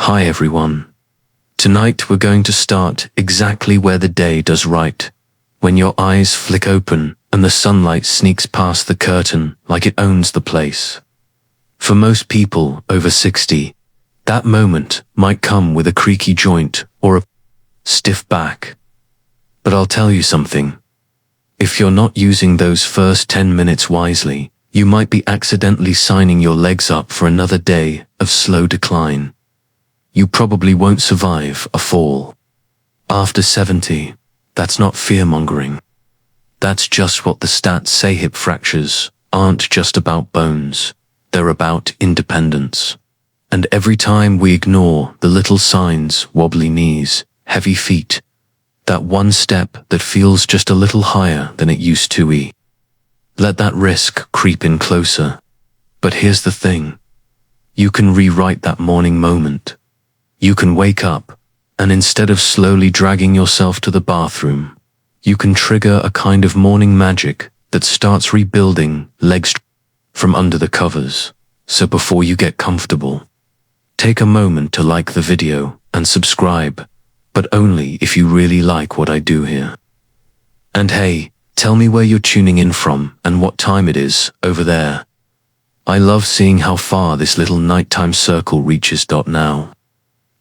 Hi everyone. Tonight we're going to start exactly where the day does right, when your eyes flick open and the sunlight sneaks past the curtain like it owns the place. For most people over 60, that moment might come with a creaky joint or a stiff back. But I'll tell you something. If you're not using those first 10 minutes wisely, you might be accidentally signing your legs up for another day of slow decline. You probably won't survive a fall. After 70, that's not fear-mongering. That's just what the stats say. Hip fractures aren't just about bones, they're about independence. And every time we ignore the little signs, wobbly knees, heavy feet, that one step that feels just a little higher than it used to, let that risk creep in closer. But here's the thing. You can rewrite that morning moment. You can wake up, and instead of slowly dragging yourself to the bathroom, you can trigger a kind of morning magic that starts rebuilding legs from under the covers. So before you get comfortable, take a moment to like the video and subscribe, but only if you really like what I do here. And hey, tell me where you're tuning in from and what time it is over there. I love seeing how far this little nighttime circle reaches. Now.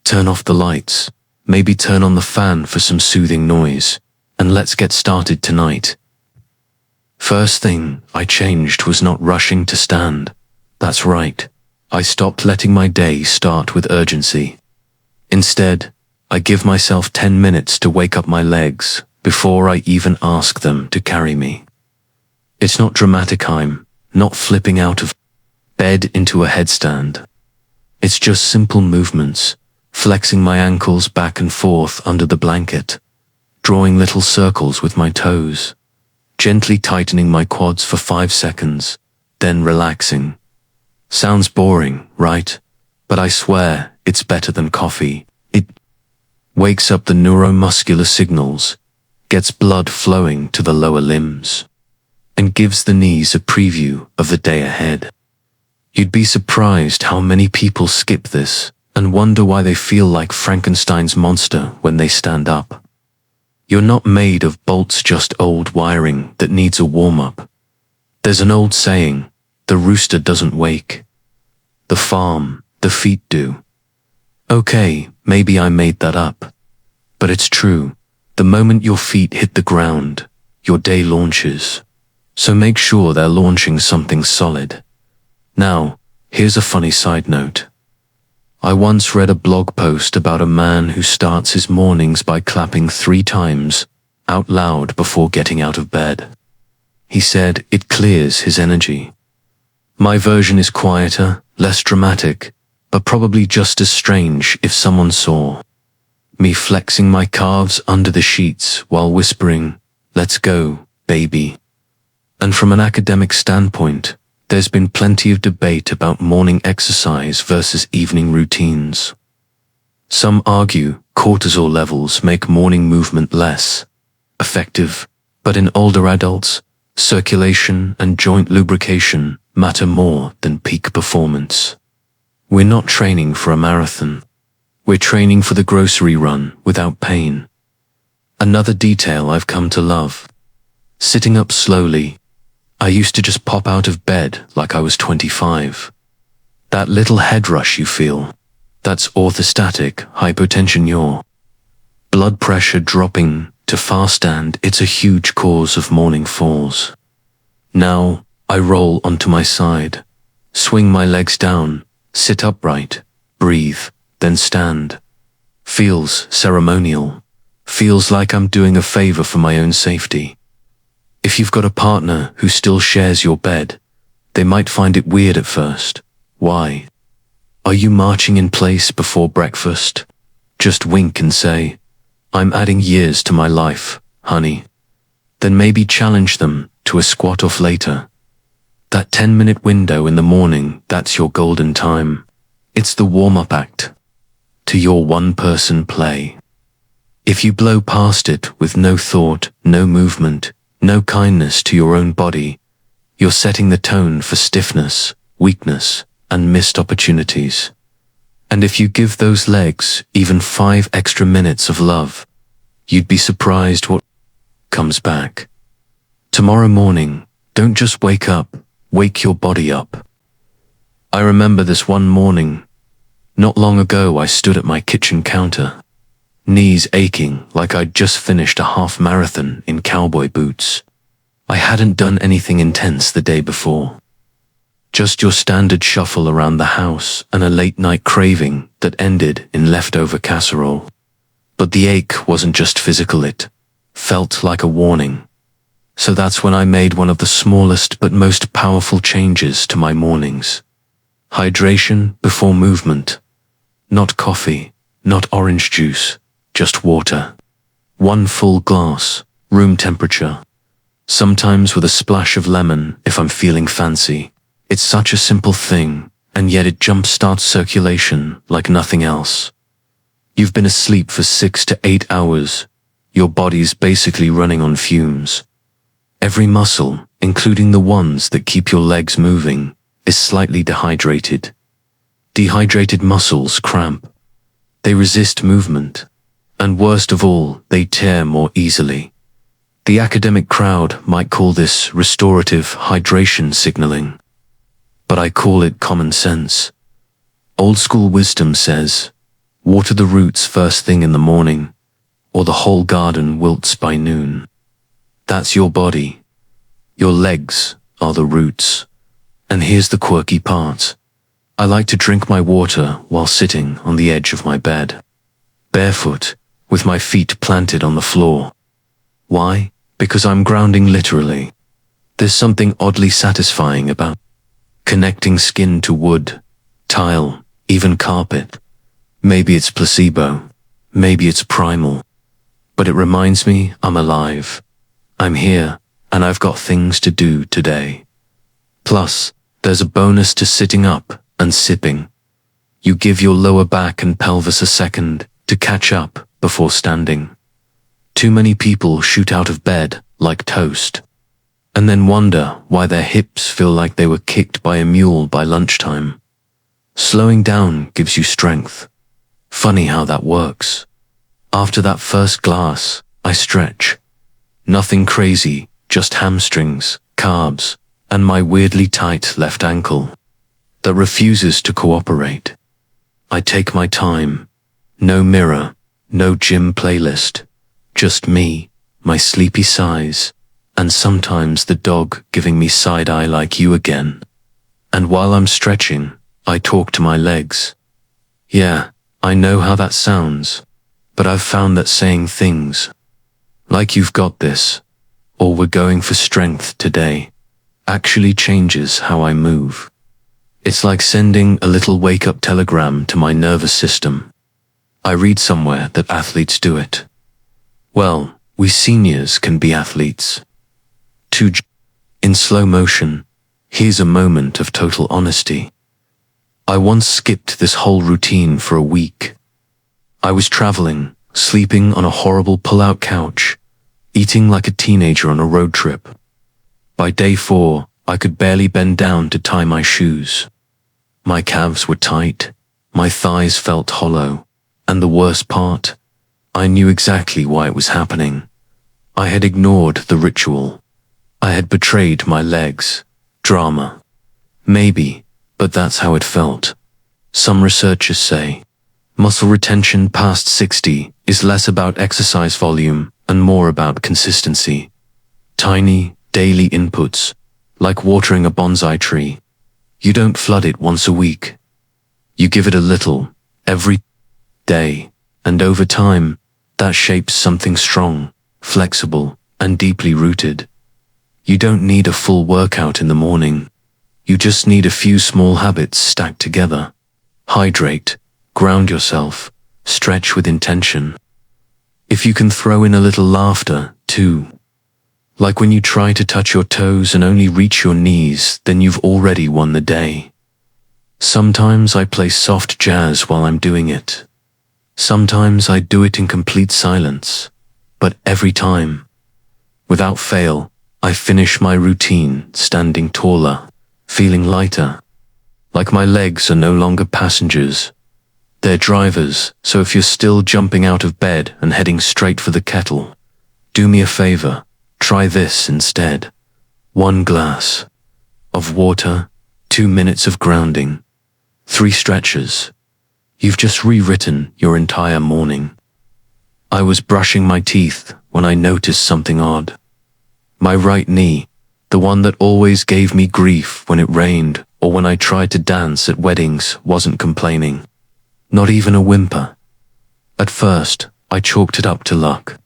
Turn off the lights, maybe turn on the fan for some soothing noise, and let's get started tonight. First thing I changed was not rushing to stand. That's right. I stopped letting my day start with urgency. Instead, I give myself 10 minutes to wake up my legs before I even ask them to carry me. It's not dramatic. I'm not flipping out of bed into a headstand. It's just simple movements. Flexing my ankles back and forth under the blanket, drawing little circles with my toes, gently tightening my quads for 5 seconds, then relaxing. Sounds boring, right? But I swear it's better than coffee. It wakes up the neuromuscular signals, gets blood flowing to the lower limbs, and gives the knees a preview of the day ahead. You'd be surprised how many people skip this and wonder why they feel like Frankenstein's monster when they stand up. You're not made of bolts, just old wiring that needs a warm-up. There's an old saying, the rooster doesn't wake. The farm, the feet do. Okay, maybe I made that up. But it's true. The moment your feet hit the ground, your day launches. So make sure they're launching something solid. Now, here's a funny side note. I once read a blog post about a man who starts his mornings by clapping 3 times out loud before getting out of bed. He said it clears his energy. My version is quieter, less dramatic, but probably just as strange if someone saw me flexing my calves under the sheets while whispering, "Let's go, baby." And from an academic standpoint, there's been plenty of debate about morning exercise versus evening routines. Some argue cortisol levels make morning movement less effective, but in older adults, circulation and joint lubrication matter more than peak performance. We're not training for a marathon. We're training for the grocery run without pain. Another detail I've come to love. Sitting up slowly. I used to just pop out of bed like I was 25. That little head rush you feel, that's orthostatic hypotension. Your blood pressure dropping to fast, and it's a huge cause of morning falls. Now, I roll onto my side, swing my legs down, sit upright, breathe, then stand. Feels ceremonial. Feels like I'm doing a favor for my own safety. If you've got a partner who still shares your bed, they might find it weird at first. Why? Are you marching in place before breakfast? Just wink and say, "I'm adding years to my life, honey." Then maybe challenge them to a squat off later. That 10-minute window in the morning, that's your golden time. It's the warm-up act to your one-person play. If you blow past it with no thought, no movement, no kindness to your own body, you're setting the tone for stiffness, weakness, and missed opportunities. And if you give those legs even 5 extra minutes of love, you'd be surprised what comes back. Tomorrow morning, don't just wake up, wake your body up. I remember this one morning. Not long ago, I stood at my kitchen counter, knees aching like I'd just finished a half marathon in cowboy boots. I hadn't done anything intense the day before. Just your standard shuffle around the house and a late night craving that ended in leftover casserole. But the ache wasn't just physical, it felt like a warning. So that's when I made one of the smallest but most powerful changes to my mornings. Hydration before movement. Not coffee, not orange juice, just water. 1 full glass, room temperature. Sometimes with a splash of lemon if I'm feeling fancy. It's such a simple thing, and yet it jumpstarts circulation like nothing else. You've been asleep for 6 to 8 hours. Your body's basically running on fumes. Every muscle, including the ones that keep your legs moving, is slightly dehydrated. Dehydrated muscles cramp. They resist movement. And worst of all, they tear more easily. The academic crowd might call this restorative hydration signaling. But I call it common sense. Old school wisdom says, water the roots first thing in the morning, or the whole garden wilts by noon. That's your body. Your legs are the roots. And here's the quirky part. I like to drink my water while sitting on the edge of my bed, barefoot, with my feet planted on the floor. Why? Because I'm grounding literally. There's something oddly satisfying about connecting skin to wood, tile, even carpet. Maybe it's placebo, maybe it's primal, but it reminds me I'm alive. I'm here, and I've got things to do today. Plus, there's a bonus to sitting up and sipping. You give your lower back and pelvis a second to catch up before standing. Too many people shoot out of bed like toast, and then wonder why their hips feel like they were kicked by a mule by lunchtime. Slowing down gives you strength. Funny how that works. After that first glass, I stretch. Nothing crazy, just hamstrings, carbs, and my weirdly tight left ankle that refuses to cooperate. I take my time. No mirror, no gym playlist. Just me, my sleepy sighs, and sometimes the dog giving me side-eye like you again. And while I'm stretching, I talk to my legs. Yeah, I know how that sounds, but I've found that saying things like "you've got this," or "we're going for strength today," actually changes how I move. It's like sending a little wake-up telegram to my nervous system. I read somewhere that athletes do it. Well, we seniors can be athletes. In slow motion, here's a moment of total honesty. I once skipped this whole routine for a week. I was traveling, sleeping on a horrible pull-out couch, eating like a teenager on a road trip. By day 4, I could barely bend down to tie my shoes. My calves were tight, my thighs felt hollow, and the worst part, I knew exactly why it was happening. I had ignored the ritual. I had betrayed my legs. Drama. Maybe, but that's how it felt. Some researchers say muscle retention past 60 is less about exercise volume and more about consistency. Tiny, daily inputs, like watering a bonsai tree. You don't flood it once a week. You give it a little, every day, and over time, that shapes something strong, flexible, and deeply rooted. You don't need a full workout in the morning. You just need a few small habits stacked together. Hydrate, ground yourself, stretch with intention. If you can throw in a little laughter, too. Like when you try to touch your toes and only reach your knees, then you've already won the day. Sometimes I play soft jazz while I'm doing it. Sometimes I do it in complete silence. But every time, without fail, I finish my routine standing taller, feeling lighter, like my legs are no longer passengers, They're drivers, so if you're still jumping out of bed and heading straight for the kettle, do me a favor, try this instead. 1 glass of water, 2 minutes of grounding, 3 stretches. You've just rewritten your entire morning. I was brushing my teeth when I noticed something odd. My right knee, the one that always gave me grief when it rained or when I tried to dance at weddings, wasn't complaining. Not even a whimper. At first, I chalked it up to luck.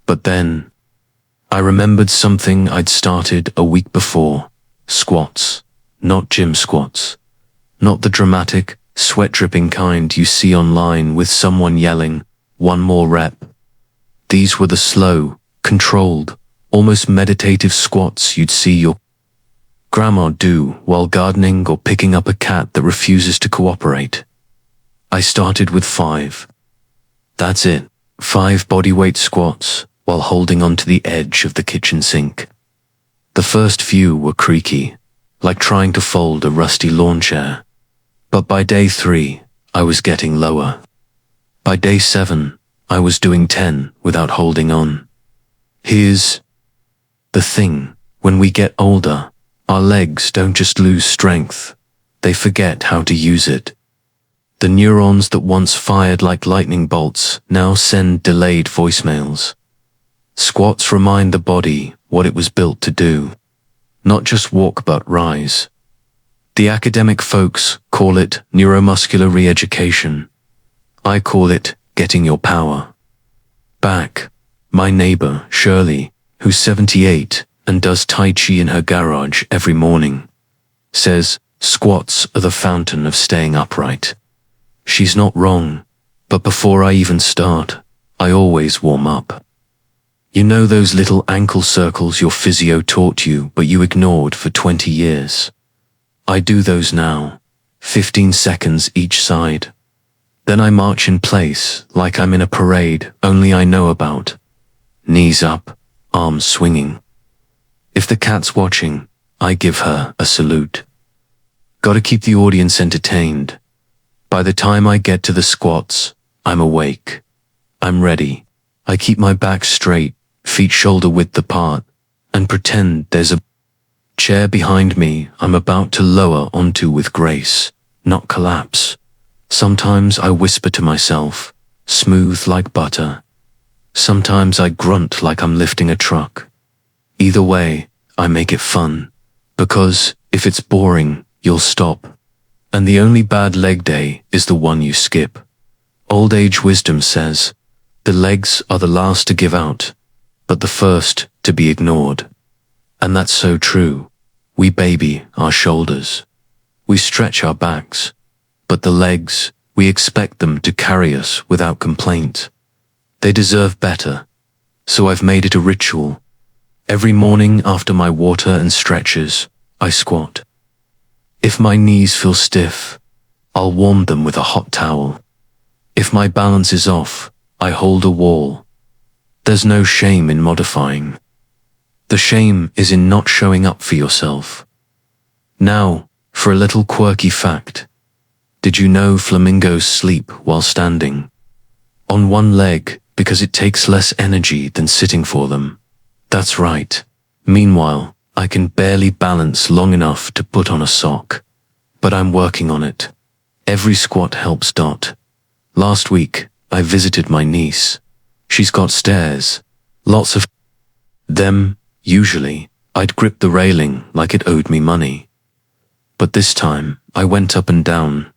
But then, I remembered something I'd started a week before. Squats. Not gym squats. Not the dramatic, sweat-dripping kind you see online with someone yelling, 1 more rep. These were the slow, controlled, almost meditative squats you'd see your grandma do while gardening or picking up a cat that refuses to cooperate. I started with 5. That's it, 5 bodyweight squats while holding onto the edge of the kitchen sink. The first few were creaky, like trying to fold a rusty lawn chair. But by day 3, I was getting lower. By day 7, I was doing 10 without holding on. Here's the thing, when we get older, our legs don't just lose strength, they forget how to use it. The neurons that once fired like lightning bolts now send delayed voicemails. Squats remind the body what it was built to do. Not just walk but rise. The academic folks call it neuromuscular re-education. I call it getting your power back. My neighbor, Shirley, who's 78 and does Tai Chi in her garage every morning, says squats are the fountain of staying upright. She's not wrong, but before I even start, I always warm up. You know those little ankle circles your physio taught you but you ignored for 20 years? I do those now, 15 seconds each side. Then I march in place like I'm in a parade only I know about. Knees up, arms swinging. If the cat's watching, I give her a salute. Gotta keep the audience entertained. By the time I get to the squats, I'm awake. I'm ready. I keep my back straight, feet shoulder width apart, and pretend there's a chair behind me I'm about to lower onto with grace, not collapse. Sometimes I whisper to myself, smooth like butter. Sometimes I grunt like I'm lifting a truck. Either way, I make it fun, because if it's boring, you'll stop. And the only bad leg day is the one you skip. Old age wisdom says, the legs are the last to give out, but the first to be ignored. And that's so true. We baby our shoulders. We stretch our backs. But the legs, we expect them to carry us without complaint. They deserve better. So I've made it a ritual. Every morning after my water and stretches, I squat. If my knees feel stiff, I'll warm them with a hot towel. If my balance is off, I hold a wall. There's no shame in modifying. The shame is in not showing up for yourself. Now, for a little quirky fact. Did you know flamingos sleep while standing? On one leg, because it takes less energy than sitting for them. That's right. Meanwhile, I can barely balance long enough to put on a sock. But I'm working on it. Every squat helps. Last week, I visited my niece. She's got stairs. Lots of them. Usually, I'd grip the railing like it owed me money. But this time, I went up and down,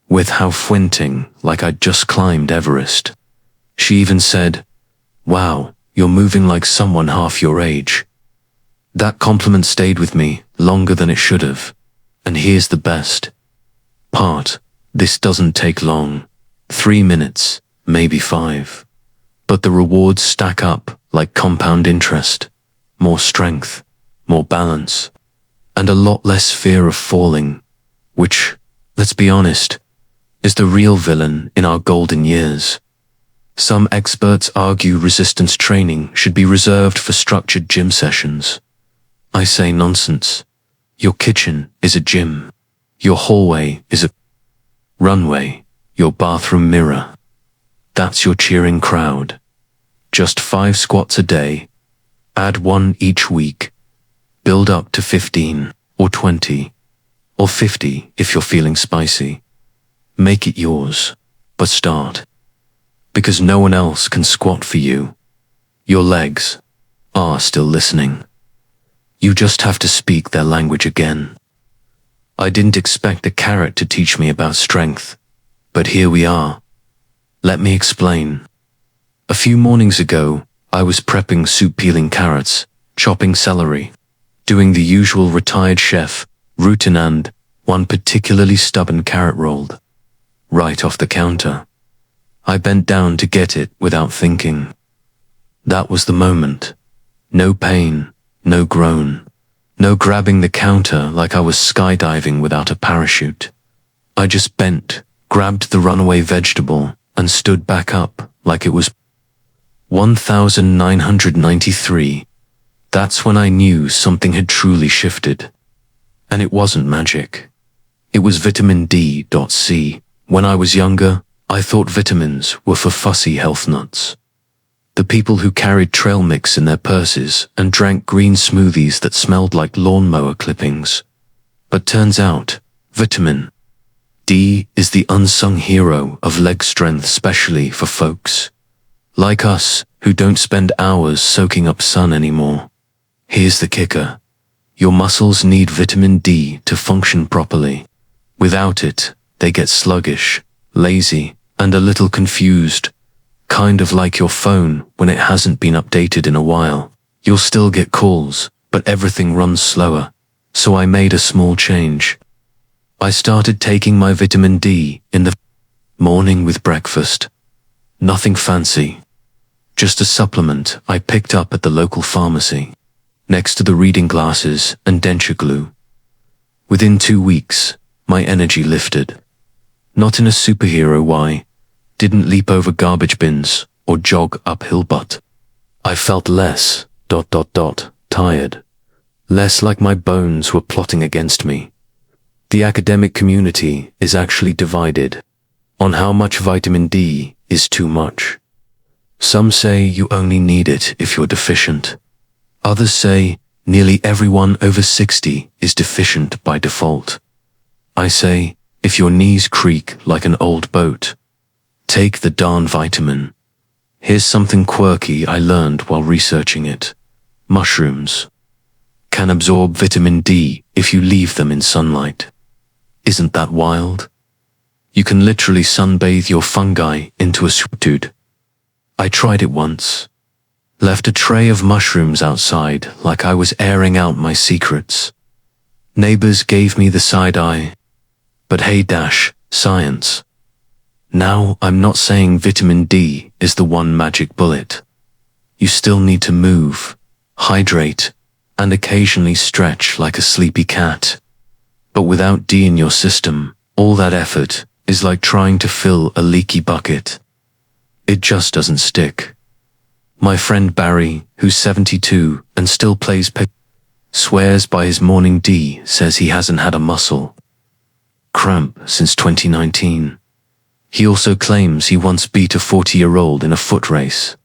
with how flinting like I'd just climbed Everest. She even said, "Wow, you're moving like someone half your age." That compliment stayed with me longer than it should have. And here's the best part. This doesn't take long. 3 minutes, maybe 5. But the rewards stack up like compound interest. More strength, more balance, and a lot less fear of falling, which, let's be honest, is the real villain in our golden years. Some experts argue resistance training should be reserved for structured gym sessions. I say nonsense. Your kitchen is a gym. Your hallway is a runway. your bathroom mirror. That's your cheering crowd. Just 5 squats a day. Add 1 each week. Build up to 15, or 20, or 50 if you're feeling spicy. Make it yours, but start. Because no one else can squat for you. Your legs are still listening. You just have to speak their language again. I didn't expect a carrot to teach me about strength, but here we are. Let me explain. A few mornings ago, I was prepping soup, peeling carrots, chopping celery, doing the usual retired chef routine, and one particularly stubborn carrot rolled right off the counter. I bent down to get it without thinking. That was the moment. No pain, no groan, no grabbing the counter like I was skydiving without a parachute. I just bent, grabbed the runaway vegetable, and stood back up like it was 1993. That's when I knew something had truly shifted. And it wasn't magic. It was vitamin D.C. When I was younger, I thought vitamins were for fussy health nuts. The people who carried trail mix in their purses and drank green smoothies that smelled like lawnmower clippings. But turns out, vitamin D is the unsung hero of leg strength, especially for folks like us who don't spend hours soaking up sun anymore. Here's the kicker. Your muscles need vitamin D to function properly. Without it, they get sluggish, lazy, and a little confused. Kind of like your phone when it hasn't been updated in a while. You'll still get calls, but everything runs slower. So I made a small change. I started taking my vitamin D in the morning with breakfast. Nothing fancy. Just a supplement I picked up at the local pharmacy, next to the reading glasses and denture glue. Within 2 weeks, my energy lifted. Not in a superhero way. Didn't leap over garbage bins or jog uphill, but I felt less, tired. Less like my bones were plotting against me. The academic community is actually divided on how much vitamin D is too much. Some say you only need it if you're deficient. Others say nearly everyone over 60 is deficient by default. I say, if your knees creak like an old boat, take the darn vitamin. Here's something quirky I learned while researching it. Mushrooms can absorb vitamin D if you leave them in sunlight. Isn't that wild? You can literally sunbathe your fungi into a swimsuit. I tried it once. Left a tray of mushrooms outside like I was airing out my secrets. Neighbors gave me the side eye. But hey, science. Now, I'm not saying vitamin D is the one magic bullet. You still need to move, hydrate, and occasionally stretch like a sleepy cat. But without D in your system, all that effort is like trying to fill a leaky bucket. It just doesn't stick. My friend Barry, who's 72 and still plays swears by his morning D, says he hasn't had a muscle cramp since 2019. He also claims he once beat a 40-year-old in a foot race.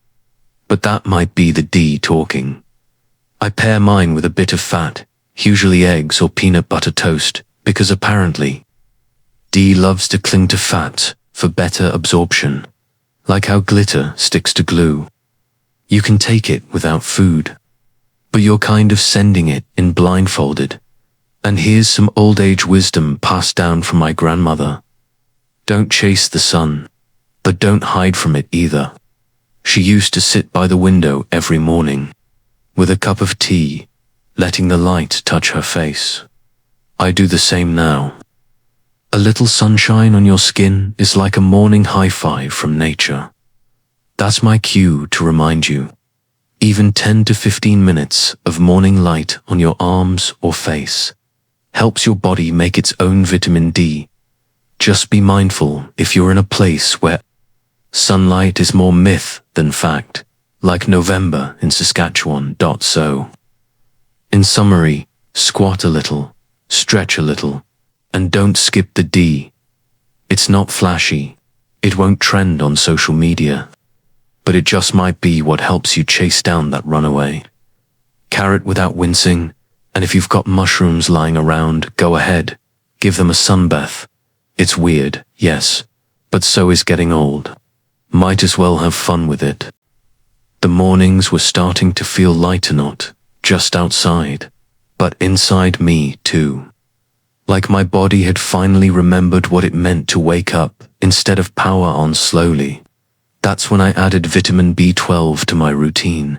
But that might be the D talking. I pair mine with a bit of fat, usually eggs or peanut butter toast, because apparently D loves to cling to fat for better absorption, like how glitter sticks to glue. You can take it without food, but you're kind of sending it in blindfolded. And here's some old age wisdom passed down from my grandmother. Don't chase the sun, but don't hide from it either. She used to sit by the window every morning, with a cup of tea, letting the light touch her face. I do the same now. A little sunshine on your skin is like a morning high five from nature. That's my cue to remind you. Even 10 to 15 minutes of morning light on your arms or face helps your body make its own vitamin D. Just be mindful if you're in a place where sunlight is more myth than fact, like November in Saskatchewan. So, in summary, squat a little, stretch a little, and don't skip the D. It's not flashy, It won't trend on social media, but it just might be what helps you chase down that runaway carrot without wincing. And if you've got mushrooms lying around, go ahead, give them a sunbath. It's weird, yes, but so is getting old. Might as well have fun with it. The mornings were starting to feel lighter, not just outside, but inside me too. Like my body had finally remembered what it meant to wake up instead of power on slowly. That's when I added vitamin B12 to my routine.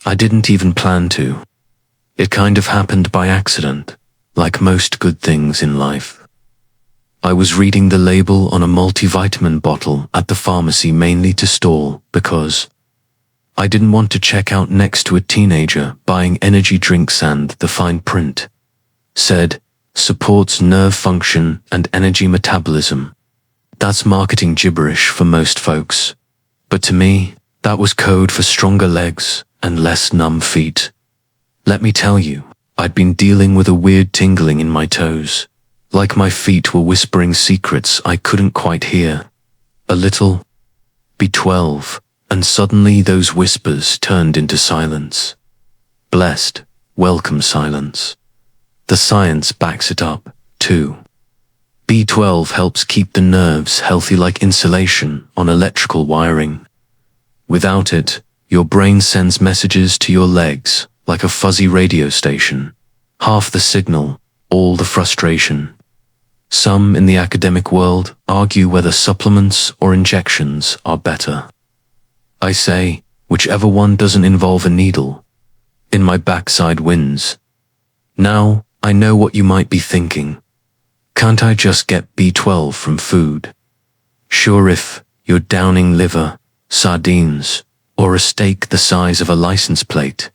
I didn't even plan to. It kind of happened by accident, like most good things in life. I was reading the label on a multivitamin bottle at the pharmacy mainly to stall because I didn't want to check out next to a teenager buying energy drinks, and the fine print said, supports nerve function and energy metabolism. That's marketing gibberish for most folks. But to me, that was code for stronger legs and less numb feet. Let me tell you, I'd been dealing with a weird tingling in my toes, like my feet were whispering secrets I couldn't quite hear. A little B12, and suddenly those whispers turned into silence. Blessed, welcome silence. The science backs it up, too. B12 helps keep the nerves healthy like insulation on electrical wiring. Without it, your brain sends messages to your legs like a fuzzy radio station. Half the signal, all the frustration. Some in the academic world argue whether supplements or injections are better. I say, whichever one doesn't involve a needle. In my backside wins. Now, I know what you might be thinking. Can't I just get B12 from food? Sure, if you're downing liver, sardines, or a steak the size of a license plate.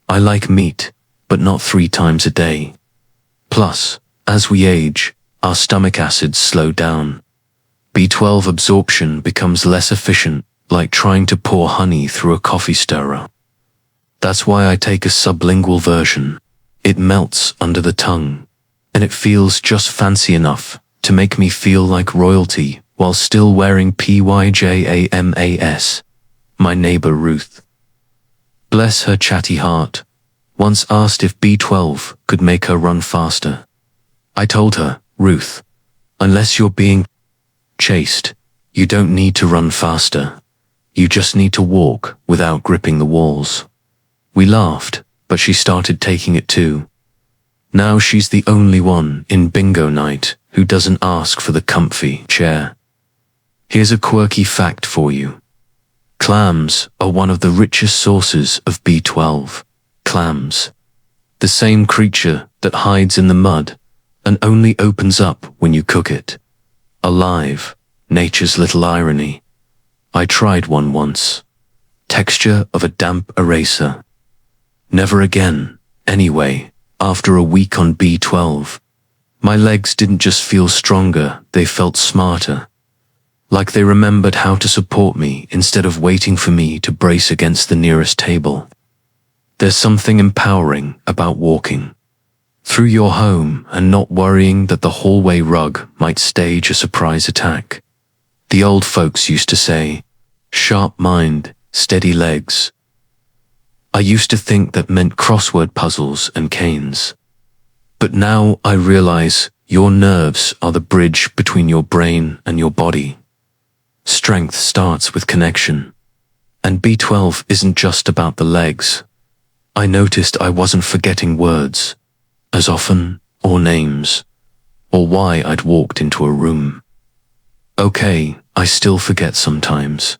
I like meat, but not 3 times a day. Plus, as we age, our stomach acids slow down. B12 absorption becomes less efficient, like trying to pour honey through a coffee stirrer. That's why I take a sublingual version. It melts under the tongue, and it feels just fancy enough to make me feel like royalty while still wearing PYJAMAS. My neighbor Ruth, bless her chatty heart, once asked if B12 could make her run faster. I told her, Ruth, unless you're being chased, you don't need to run faster. You just need to walk without gripping the walls. We laughed, but she started taking it too. Now she's the only one in bingo night who doesn't ask for the comfy chair. Here's a quirky fact for you. Clams are one of the richest sources of B12. Clams. The same creature that hides in the mud and only opens up when you cook it. Alive, nature's little irony. I tried one once. Texture of a damp eraser. Never again, anyway, after a week on B12. My legs didn't just feel stronger, they felt smarter. Like they remembered how to support me instead of waiting for me to brace against the nearest table. There's something empowering about walking through your home and not worrying that the hallway rug might stage a surprise attack. The old folks used to say, sharp mind, steady legs. I used to think that meant crossword puzzles and canes. But now I realize your nerves are the bridge between your brain and your body. Strength starts with connection. And B12 isn't just about the legs. I noticed I wasn't forgetting words as often, or names, or why I'd walked into a room. Okay, I still forget sometimes.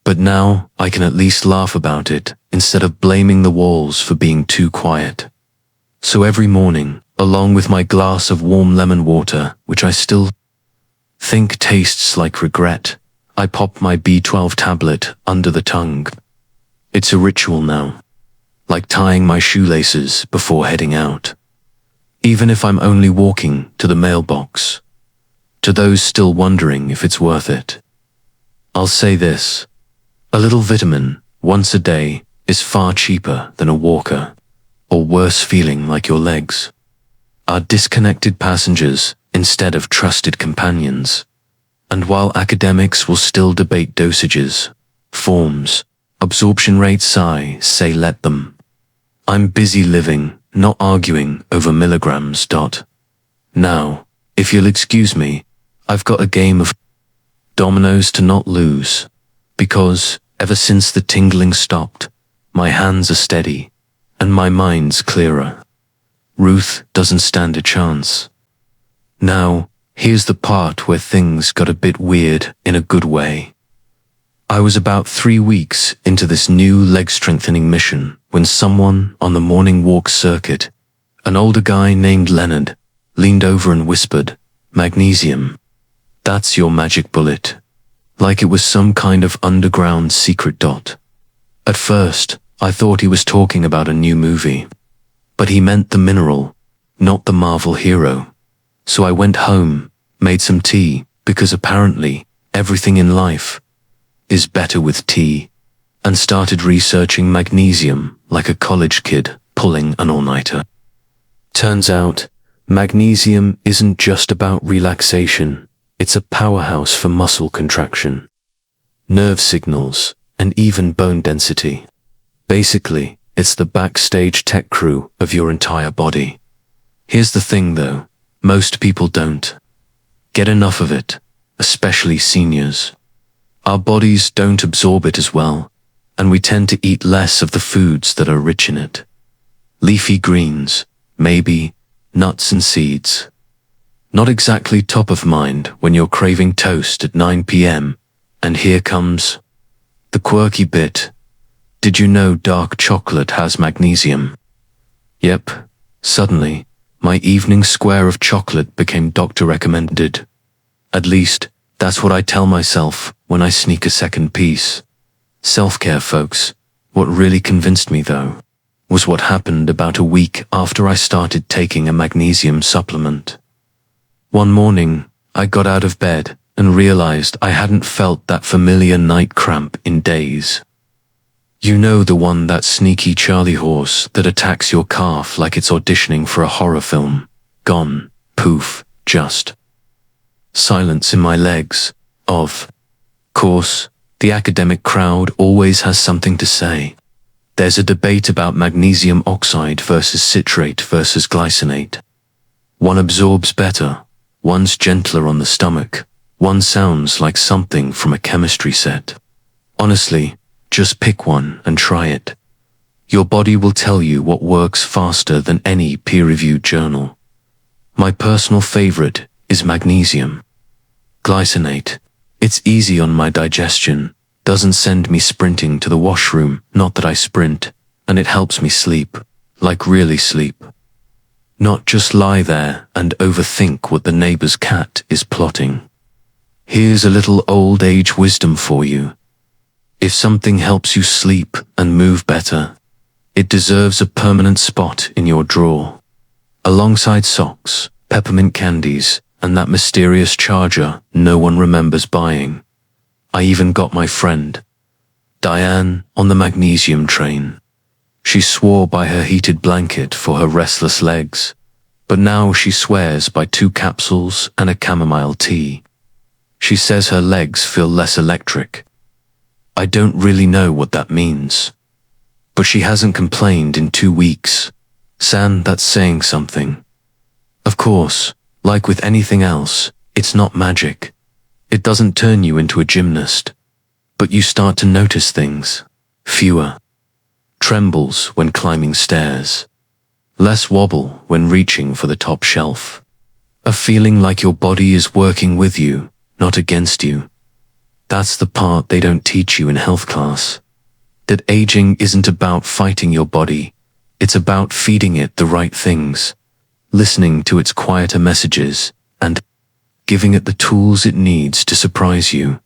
But now I can at least laugh about it instead of blaming the walls for being too quiet. So every morning, along with my glass of warm lemon water, which I still think tastes like regret, I pop my B12 tablet under the tongue. It's a ritual now, like tying my shoelaces before heading out. Even if I'm only walking to the mailbox. To those still wondering if it's worth it, I'll say this. A little vitamin, once a day, is far cheaper than a walker, or worse feeling like your legs are disconnected passengers instead of trusted companions. And while academics will still debate dosages, forms, absorption rates, I say let them. I'm busy living, not arguing over milligrams. Now, if you'll excuse me, I've got a game of dominoes to not lose, because, ever since the tingling stopped, my hands are steady, and my mind's clearer. Ruth doesn't stand a chance. Now, here's the part where things got a bit weird in a good way. I was about 3 weeks into this new leg-strengthening mission when someone on the morning walk circuit, an older guy named Leonard, leaned over and whispered, "Magnesium. That's your magic bullet." Like it was some kind of underground secret. At first, I thought he was talking about a new movie. But he meant the mineral, not the Marvel hero. So I went home, made some tea, because apparently everything in life is better with tea, and started researching magnesium like a college kid pulling an all-nighter. Turns out, magnesium isn't just about relaxation, it's a powerhouse for muscle contraction, nerve signals, and even bone density. Basically, it's the backstage tech crew of your entire body. Here's the thing though, most people don't get enough of it, especially seniors. Our bodies don't absorb it as well, and we tend to eat less of the foods that are rich in it. Leafy greens, maybe, nuts and seeds. Not exactly top of mind when you're craving toast at 9 p.m. And here comes the quirky bit. Did you know dark chocolate has magnesium? Yep, suddenly, my evening square of chocolate became doctor recommended. At least, that's what I tell myself when I sneak a second piece. Self-care, folks. What really convinced me, though, was what happened about a week after I started taking a magnesium supplement. One morning, I got out of bed and realized I hadn't felt that familiar night cramp in days. You know, the one, that sneaky Charlie horse that attacks your calf like it's auditioning for a horror film. Gone. Poof. Just silence in my legs. Of course, the academic crowd always has something to say. There's a debate about magnesium oxide versus citrate versus glycinate. One absorbs better, one's gentler on the stomach, one sounds like something from a chemistry set. Honestly, just pick one and try it. Your body will tell you what works faster than any peer-reviewed journal. My personal favorite is magnesium. Glycinate. It's easy on my digestion, doesn't send me sprinting to the washroom, not that I sprint, and it helps me sleep, like really sleep. Not just lie there and overthink what the neighbor's cat is plotting. Here's a little old age wisdom for you. If something helps you sleep and move better, it deserves a permanent spot in your drawer, alongside socks, peppermint candies, and that mysterious charger no one remembers buying. I even got my friend Diane on the magnesium train. She swore by her heated blanket for her restless legs, but now she swears by 2 capsules and a chamomile tea. She says her legs feel less electric. I don't really know what that means, but she hasn't complained in 2 weeks. San, that's saying something. Of course, like with anything else, it's not magic. It doesn't turn you into a gymnast, but you start to notice things. Fewer trembles when climbing stairs, less wobble when reaching for the top shelf. A feeling like your body is working with you, not against you. That's the part they don't teach you in health class. That aging isn't about fighting your body, it's about feeding it the right things, listening to its quieter messages, and giving it the tools it needs to surprise you.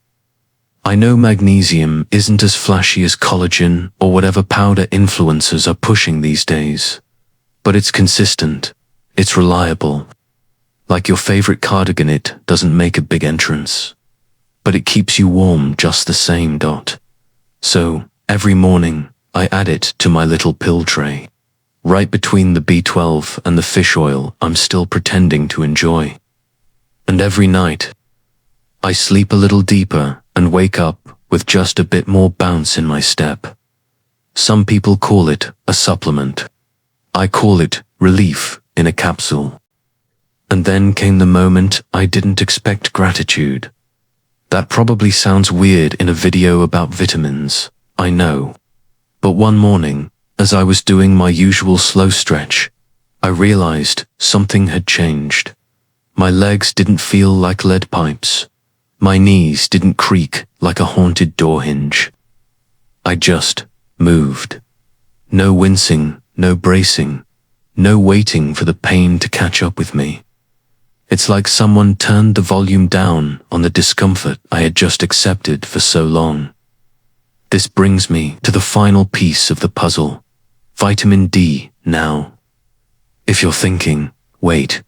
I know magnesium isn't as flashy as collagen or whatever powder influencers are pushing these days, but it's consistent, it's reliable. Like your favorite cardigan, it doesn't make a big entrance, but it keeps you warm just the same. So, every morning, I add it to my little pill tray, right between the B12 and the fish oil I'm still pretending to enjoy. And every night, I sleep a little deeper and wake up with just a bit more bounce in my step. Some people call it a supplement. I call it relief in a capsule. And then came the moment I didn't expect: gratitude. That probably sounds weird in a video about vitamins, I know. But one morning, as I was doing my usual slow stretch, I realized something had changed. My legs didn't feel like lead pipes. My knees didn't creak like a haunted door hinge. I just moved. No wincing, no bracing, no waiting for the pain to catch up with me. It's like someone turned the volume down on the discomfort I had just accepted for so long. This brings me to the final piece of the puzzle: vitamin D now. If you're thinking, wait,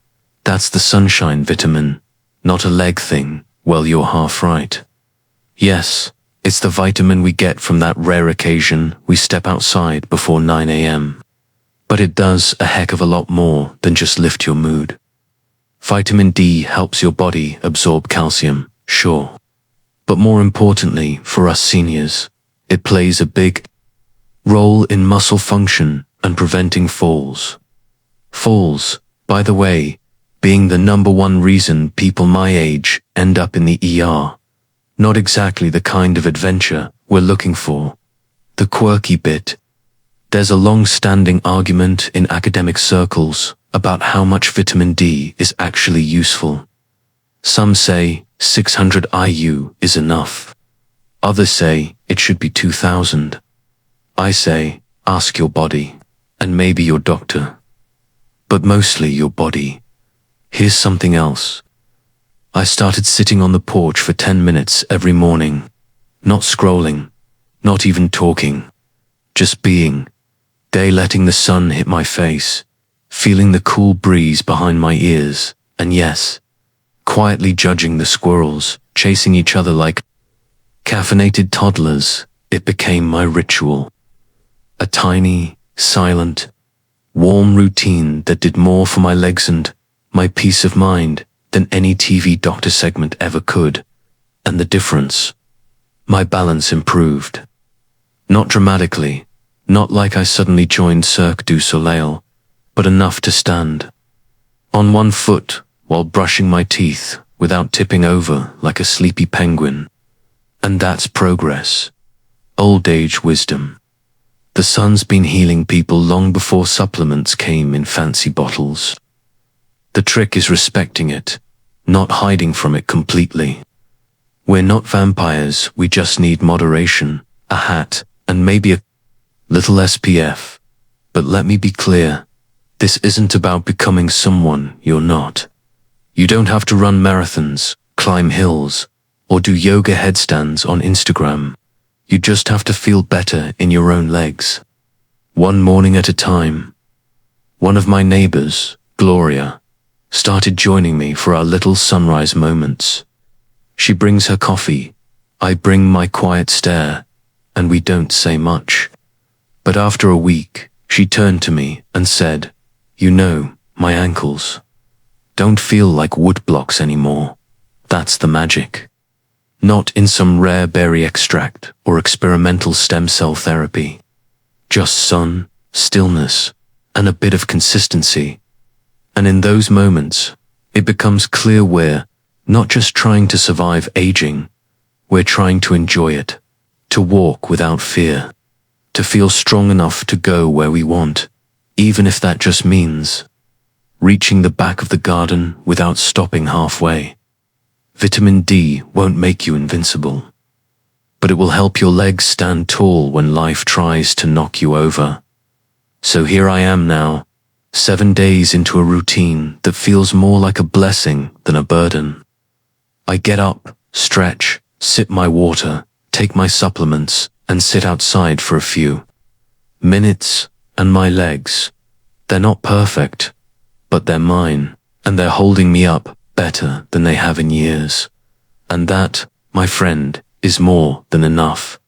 that's the sunshine vitamin, not a leg thing, well, you're half right. Yes, it's the vitamin we get from that rare occasion we step outside before 9 a.m. But it does a heck of a lot more than just lift your mood. Vitamin D helps your body absorb calcium, sure. But more importantly, for us seniors, it plays a big role in muscle function and preventing falls. Falls, by the way, being the #1 reason people my age end up in the ER. Not exactly the kind of adventure we're looking for. The quirky bit: there's a long-standing argument in academic circles about how much vitamin D is actually useful. Some say 600 IU is enough. Others say it should be 2000. I say, ask your body, and maybe your doctor. But mostly your body. Here's something else. I started sitting on the porch for 10 minutes every morning. Not scrolling, not even talking. Just being. Letting the sun hit my face, feeling the cool breeze behind my ears, and yes, quietly judging the squirrels chasing each other like caffeinated toddlers. It became my ritual. A tiny, silent, warm routine that did more for my legs and my peace of mind than any TV doctor segment ever could. And the difference? My balance improved. Not dramatically, not like I suddenly joined Cirque du Soleil, but enough to stand on one foot while brushing my teeth without tipping over like a sleepy penguin. And that's progress. Old age wisdom. The sun's been healing people long before supplements came in fancy bottles. The trick is respecting it, not hiding from it completely. We're not vampires, we just need moderation, a hat, and maybe a little SPF. But let me be clear, this isn't about becoming someone you're not. You don't have to run marathons, climb hills, or do yoga headstands on Instagram. You just have to feel better in your own legs. One morning at a time. One of my neighbors, Gloria, started joining me for our little sunrise moments. She brings her coffee, I bring my quiet stare, and we don't say much. But after a week, she turned to me and said, "You know, my ankles don't feel like wood blocks anymore. That's the magic. Not in some rare berry extract or experimental stem cell therapy. Just sun, stillness, and a bit of consistency." And in those moments, it becomes clear we're not just trying to survive aging, we're trying to enjoy it, to walk without fear, to feel strong enough to go where we want, even if that just means reaching the back of the garden without stopping halfway. Vitamin D won't make you invincible, but it will help your legs stand tall when life tries to knock you over. So here I am now, 7 days into a routine that feels more like a blessing than a burden. I get up, stretch, sip my water, take my supplements, and sit outside for a few minutes, and my legs, they're not perfect, but they're mine, and they're holding me up better than they have in years. And that, my friend, is more than enough.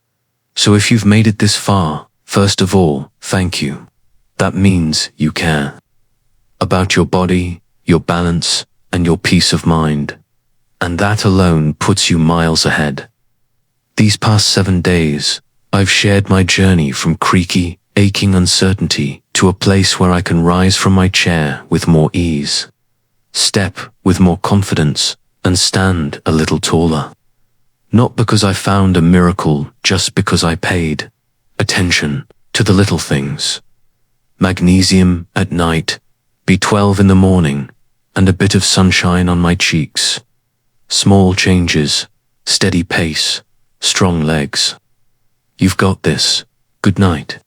So if you've made it this far, first of all, thank you. That means you care about your body, your balance, and your peace of mind. and that alone puts you miles ahead. These past 7 days, I've shared my journey from creaky, aching uncertainty to a place where I can rise from my chair with more ease, step with more confidence, and stand a little taller. Not because I found a miracle, just because I paid attention to the little things. Magnesium at night, B12 in the morning, and a bit of sunshine on my cheeks. Small changes, steady pace, strong legs. You've got this. Good night.